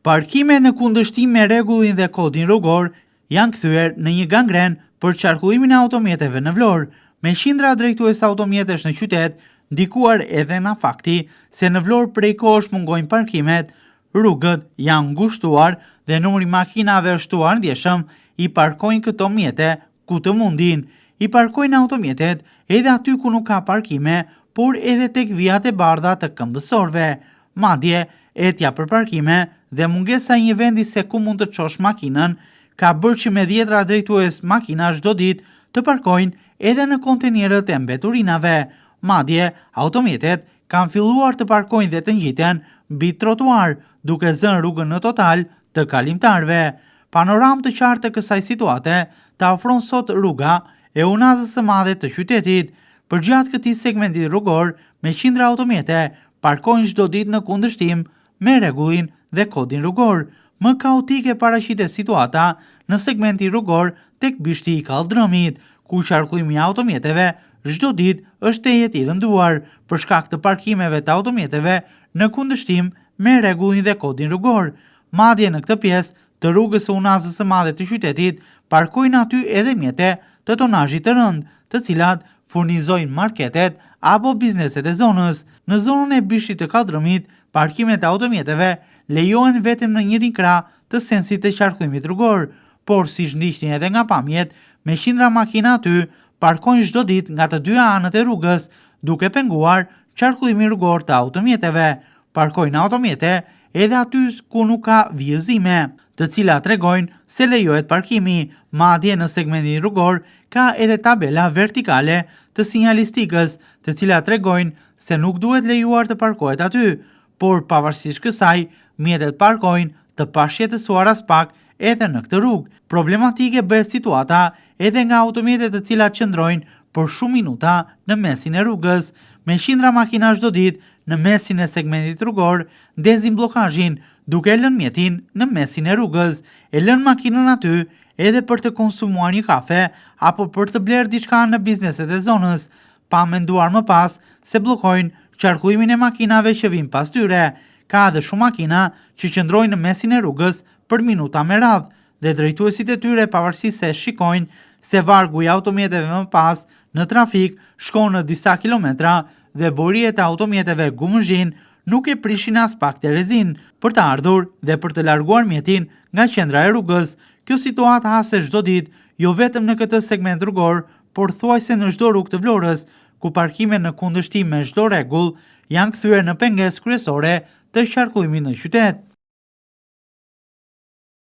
Parkimet në kundërshtim me rregullin dhe kodin rrugor janë kthyer në një gangren për qarkullimin e automjeteve në Vlorë, me qindra drejtues automjetesh në qytet, ndikuar edhe nga fakti se në Vlorë prej kohësh mungojnë parkimet, rrugët janë ngushtuar dhe numri makinave është shtuar ndjeshëm, i parkojnë këto mjete ku të mundin, i parkojnë automjetet edhe aty ku nuk ka parkime, por edhe tek vijat e bardha të këmbësorëve. Madje, etja për parkime dhe mungesa e një vendi se ku mund të çosh makinën ka bërë që me 10 drejtues makina çdo ditë të parkojnë edhe në kontenerët e mbeturinave. Madje, automjetet kanë filluar të parkojnë dhe të ngjiten mbi trotuar, duke zënë rrugën në total të kalimtarëve. Panoramë të qartë të kësaj situate ta ofron sot rruga e unazës së madhe të qytetit. Përgjatë këtij segmenti rrugor, me qindra automjete parkojnë çdo ditë në kundërshtim me rregullin dhe kodin rrugor. Më kaotike paraqitet situata në segmentin rrugor tek bishti i Kallëdrëmit, ku qarkullimi i automjeteve çdo ditë është tejet i rënduar për shkak të parkimeve të automjeteve në kundërshtim me rregullin dhe kodin rrugor. Madje në këtë pjesë të rrugës së unazës së madhe të qytetit parkojnë aty edhe mjete të tonazhit të rënd, të cilat furnizojnë marketet apo bizneset e zonës. Në zonën e bishtit të Kallëdrëmit, parkimet e automjeteve lejohen vetëm në njërin krah të sensit të qarkullimit rrugor, por siç ndiqni edhe nga pamjet, me qindra makina aty parkojnë çdo ditë nga të dyja anët e rrugës, duke penguar qarkullimin rrugor të automjeteve. Parkojnë automjete edhe aty ku nuk ka vijëzime, të cilat tregojnë se lejohet parkimi. Madje në segmentin rrugor ka edhe tabela vertikale të sinjalistikës, të cilat tregojnë se nuk duhet lejuar të parkohet aty, por pavarësisht kësaj, mjetet parkojnë të pashjetësuar as pak edhe në këtë rrugë. Problematike bëhet situata edhe nga automjetet të cilat qëndrojnë për shumë minuta në mesin e rrugës, me qindra makina çdo ditë në mesin e segmentit rrugor, ndezin bllokazhin, duke lënë mjetin në mesin e rrugës, e lënë makinën aty edhe për të konsumuar një kafe apo për të blerë diçka në bizneset e zonës, pa menduar më pas se bllokojnë qarkullimin e makinave që vijnë pas tyre. Ka edhe shumë makina që qëndrojnë në mesin e rrugës për minuta me radhë dhe drejtuesit e tyre, pavarësisht se shikojnë se vargu i automjeteve më pas në trafik shkon në disa kilometra dhe buriet e automjeteve gumëzhin nuk e prishin as pak Terezin për të ardhur dhe për të larguar mjetin nga qendra e rrugës. Kjo situatë hase çdo ditë, jo vetëm në këtë segment rrugor, por thuajse në çdo rrugë të Vlorës, ku parkimet në kundërshtim me çdo rregull janë kthyer në pengesë kryesore të qarkullimit në qytet.